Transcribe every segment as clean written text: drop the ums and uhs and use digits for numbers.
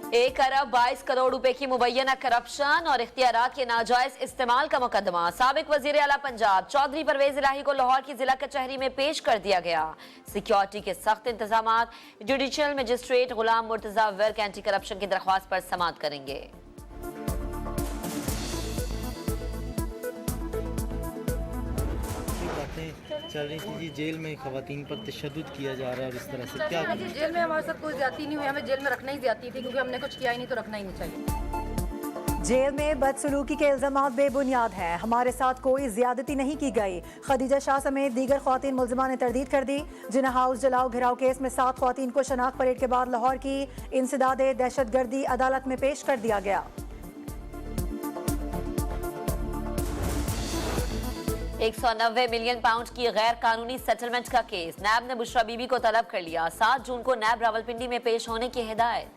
1 अरब 22 करोड़ रुपए की मुबैना करप्शन और इख्तियारात के नाजायज इस्तेमाल का मुकदमा साबिक वजीर आला पंजाब चौधरी परवेज इलाही को लाहौर की जिला कचहरी में पेश कर दिया गया। सिक्योरिटी के सख्त इंतजामात, जुडिशियल मजिस्ट्रेट गुलाम मुर्तजा वर्क एंटी करप्शन की दरख्वास्त पर समाअत करेंगे। चल रही थी जी, जेल में खवातीन पर तशद्दुद किया जा रहा है और इस तरह से क्या जेल में हमारे साथ कोई ज्यादती नहीं हुई, हमें जेल में रखना ही ज्यादती थी क्योंकि हमने कुछ किया ही नहीं तो रखना ही नहीं चाहिए। जेल में बदसलूकी के इल्जामात बेबुनियाद हैं, हमारे साथ कोई ज्यादती नहीं की गई। खदीजा शाह समेत दीगर ख्वातीन मुल्जिमा ने तरदीद कर दी। जिन्ना हाउस जलाओ घिराव केस में 7 ख्वातीन को शनाख्त परेड के बाद लाहौर की इंसदादे दहशतगर्दी अदालत में पेश कर दिया गया। 190 मिलियन पाउंड की गैर कानूनी सेटलमेंट का केस, नैब ने बुशरा बीबी को तलब कर लिया। 7 जून को नैब रावलपिंडी में पेश होने की हिदायत।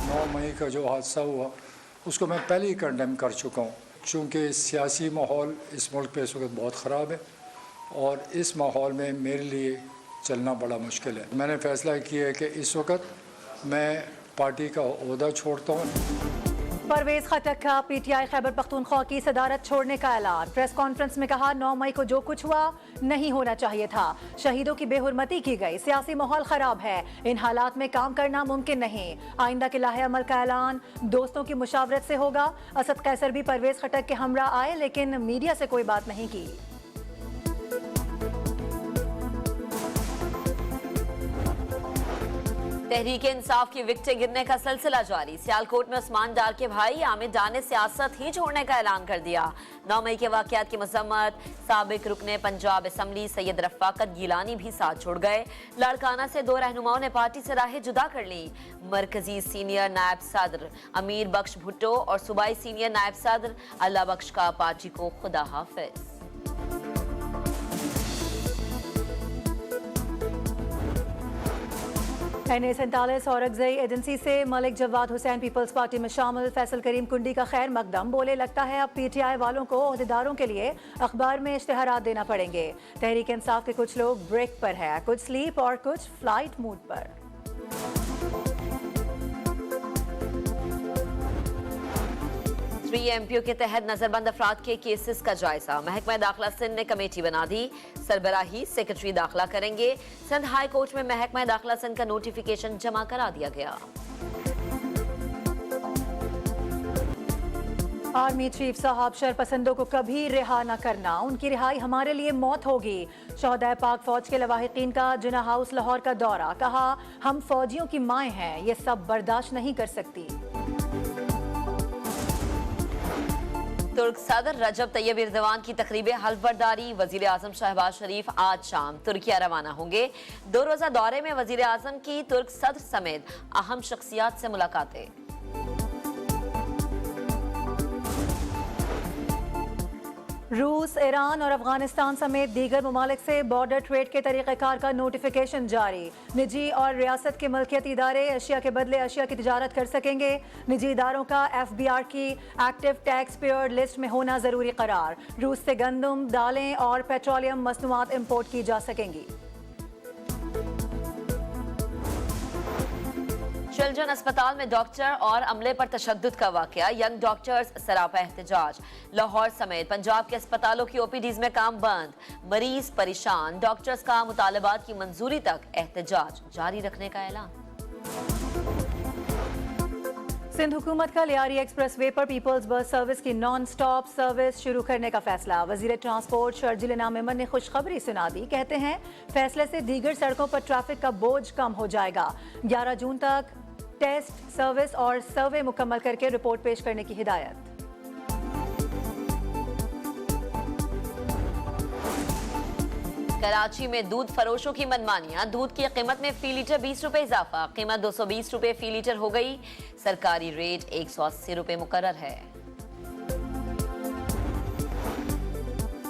9 मई का जो हादसा हुआ उसको मैं पहले ही कंडेम कर चुका हूँ, चूँकि सियासी माहौल इस मुल्क पे इस वक्त बहुत ख़राब है और इस माहौल में मेरे लिए चलना बड़ा मुश्किल है। मैंने फ़ैसला किया है कि इस वक्त मैं पार्टी का ओहदा छोड़ता हूँ। परवेज खटक का पीटीआई खैबर पख्तूनख्वा की सदारत छोड़ने का ऐलान। प्रेस कॉन्फ्रेंस में कहा 9 मई को जो कुछ हुआ नहीं होना चाहिए था। शहीदों की बेहुरमती की गई, सियासी माहौल खराब है, इन हालात में काम करना मुमकिन नहीं। आइंदा के लाहे अमल का ऐलान दोस्तों की मुशावरत से होगा। असद कैसर भी परवेज खटक के हमरा आए लेकिन मीडिया से कोई बात नहीं की। तहरीके इंसाफ की विकटें गिरने का सिलसिला जारी। सियालकोट में उस्मान डार के भाई आमिर डार ने सियासत ही छोड़ने का ऐलान कर दिया। 9 मई के वाकयात की मजम्मत, साबिक रुकने पंजाब असम्बली सैयद रफ़ाकत गिलानी भी साथ छोड़ गए। लाड़काना से 2 रहनुमाओं ने पार्टी से राहें जुदा कर ली। मरकजी सीनियर नायब सदर अमीर बख्श भुट्टो और सूबाई सीनियर नायब सदर अल्लाह बख्श का पार्टी को खुदा हाफिज। NA47 औरंगज़ई एजेंसी से मलिक जवाद हुसैन पीपल्स पार्टी में शामिल। फैसल करीम कुंडी का खैर मकदम, बोले लगता है अब पीटीआई वालों को ओहदेदारों के लिए अखबार में इश्तिहारात देना पड़ेंगे। तहरीक इंसाफ के कुछ लोग ब्रेक पर है, कुछ स्लीप और कुछ फ्लाइट मूड पर। 3 MPO के तहत नजरबंद अफराद के केसेस का जायजा। महकमा दाखिला सिंध ने कमेटी बना दी, सरबराही सेक्रेटरी दाखिला करेंगे। सिंध हाई कोर्ट में महकमा दाखिला सिंध का नोटिफिकेशन जमा करा दिया गया। आर्मी चीफ साहब शरपसंदों को कभी रिहा न करना, उनकी रिहाई हमारे लिए मौत होगी। शोहदाए पाक फौज के लवाहिकीन का जिन्ना हाउस लाहौर का दौरा, कहा हम फौजियों की माएँ हैं, ये सब बर्दाश्त नहीं कर सकती। तुर्क सदर रजब तैयब एर्दोगान की तकरीब हल्फबरदारी। वजीर आजम शहबाज शरीफ आज शाम तुर्किया रवाना होंगे। 2 रोजा दौरे में वजीर आजम की तुर्क सदर समेत अहम शख्सियात से मुलाकातें। रूस, ईरान और अफगानिस्तान समेत दीगर ममालिक से बॉर्डर ट्रेड के तरीक़ेकार का नोटिफिकेशन जारी। निजी और रियासत के मलकियती इदारे अशिया के बदले अशिया की तिजारत कर सकेंगे। निजी इदारों का FBR की एक्टिव टैक्स पेयर लिस्ट में होना जरूरी करार। रूस से गंदम, दालें और पेट्रोलियम मसनूआत इम्पोर्ट की जा सकेंगी। चिल्ड्रन अस्पताल में डॉक्टर और अमले पर तशद्दुद का वाकया। यंग डॉक्टर्स सरापा एहतजाज। लाहौर समेत पंजाब के अस्पतालों की OPDs में काम बंद, मरीज परेशान। डॉक्टर्स का मुतालबात की मंजूरी तक एहतजाज जारी रखने का ऐलान। सिंध हुकूमत का लियारी एक्सप्रेस वे पर पीपल्स बस सर्विस की नॉन स्टॉप सर्विस शुरू करने का फैसला। वजीर ट्रांसपोर्ट शर्जिल इनाम मेमन ने खुशखबरी सुना दी। कहते हैं फैसले से दीगर सड़कों पर ट्रैफिक का बोझ कम हो जाएगा। 11 जून तक टेस्ट, सर्विस और सर्वे मुकम्मल करके रिपोर्ट पेश करने की हिदायत। कराची में दूध फरोशों की मनमानियां। दूध की कीमत में फी लीटर 20 रुपए इजाफा, कीमत 220 रुपए फी लीटर हो गई। सरकारी रेट 180 रुपए मुकर्रर है।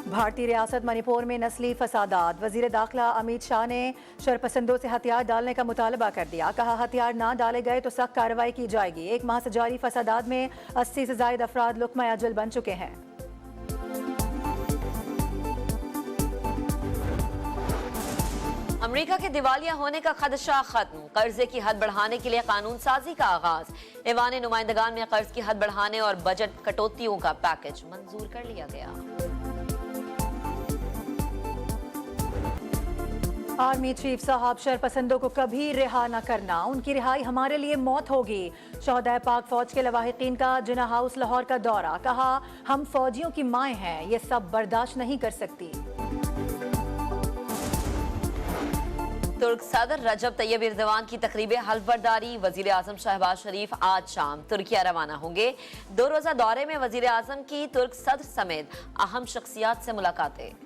भारतीय रियासत मणिपुर में नस्ली फसादात। वजीर दाखिला अमित शाह ने शरपसंदों से हथियार डालने का मुतालबा कर दिया। कहा हथियार ना डाले गए तो सख्त कार्रवाई की जाएगी। 1 माह से जारी फसादात में 80 से ज्यादा अफराद लुक्मा अजल बन चुके हैं। अमेरिका के दिवालिया होने का खदशा खत्म, कर्जे की हद बढ़ाने के लिए कानून साजी का आगाज। ऐवान नुमाइंदगान में कर्ज की हद बढ़ाने और बजट कटौतियों का पैकेज मंजूर कर लिया गया। आर्मी चीफ साहब शरपसंदों को कभी रिहा न करना, उनकी रिहाई हमारे लिए मौत होगी। शोहदाए पाक फौज के लवाहिकीन का जिन्ना हाउस लाहौर का दौरा, कहा हम फौजियों की माएँ हैं, ये सब बर्दाश्त नहीं कर सकती। तुर्क सदर रजब तैयब एर्दोगान की तकरीब हल्फ बर्दारी, वजीर आजम शहबाज शरीफ आज शाम तुर्किया रवाना होंगे। 2 रोजा दौरे में वजीर आजम की तुर्क सदर समेत अहम शख्सियात से मुलाकातें।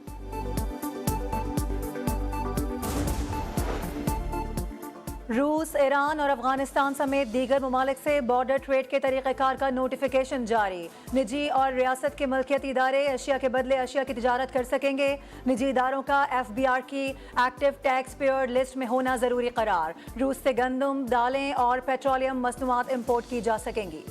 रूस, ईरान और अफगानिस्तान समेत दीगर ममालिक से बॉर्डर ट्रेड के तरीक़ेकार का नोटिफिकेशन जारी। निजी और रियासत के मलकियती इदारे अशिया के बदले अशिया की तिजारत कर सकेंगे। निजी इदारों का FBR की एक्टिव टैक्स पेयर लिस्ट में होना जरूरी करार। रूस से गंदम, दालें और पेट्रोलियम मसनूआत इम्पोर्ट की जा सकेंगी।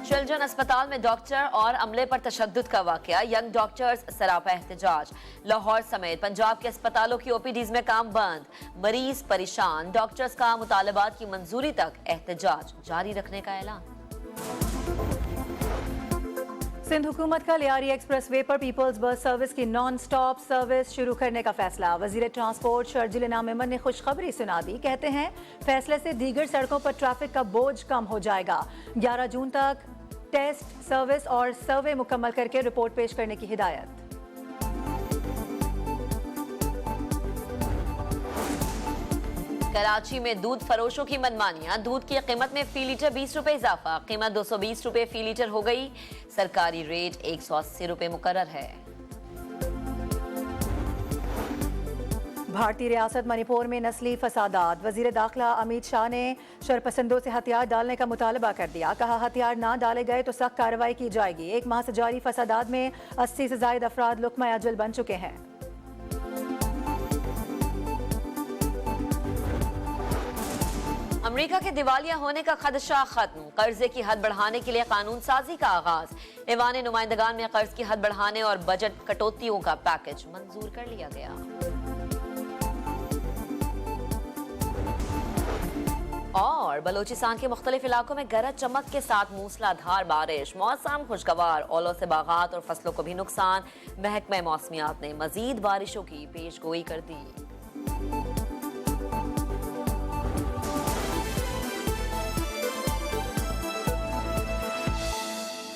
चिल्ड्रन अस्पताल में डॉक्टर और अमले पर तशद्दुद का वाकया, यंग डॉक्टर्स सरापा एहतजाज। लाहौर समेत पंजाब के अस्पतालों की OPDs में काम बंद, मरीज परेशान, डॉक्टर्स का मुतालबात की मंजूरी तक एहतजाज जारी रखने का ऐलान। सिंध हुकूमत का लियारी एक्सप्रेस वे पर पीपल्स बस सर्विस की नॉन स्टॉप सर्विस शुरू करने का फैसला। वजीर ट्रांसपोर्ट शर्जिल इनाम मेमन ने खुशखबरी सुना दी। कहते हैं फैसले से दीगर सड़कों पर ट्रैफिक का बोझ कम हो जाएगा। 11 जून तक टेस्ट, सर्विस और सर्वे मुकम्मल करके रिपोर्ट पेश करने की हिदायत। कराची में दूध फरोशों की मनमानियां, दूध की कीमत में फी लीटर 20 रुपए इजाफा, कीमत 220 रुपए फी लीटर हो गई। सरकारी रेट 180 रुपए मुकर्रर है। भारतीय रियासत मणिपुर में नस्ली फसादात, वजीर दाखिला अमित शाह ने शरपसंदों से हथियार डालने का मुतालबा कर दिया। कहा हथियार ना डाले गए तो सख्त कार्रवाई की जाएगी। 1 माह से जारी फसादात में 80 से ज्यादा अफराद लुक्मा अजल बन चुके हैं। अमेरिका के दिवालिया होने का खदशा खत्म, कर्जे की हद बढ़ाने के लिए कानून साजी का आगाज। ऐवान नुमाइंदगान में कर्ज की हद बढ़ाने और बजट कटौतियों का पैकेज मंजूर कर लिया गया। और बलोचिस्तान के मुख्तलिफ इलाकों में गरज चमक के साथ मूसलाधार बारिश, मौसम खुशगवार, ओलों से बागात और फसलों को भी नुकसान। महकमा मौसमियात ने मजीद बारिशों की पेशगोई कर दी।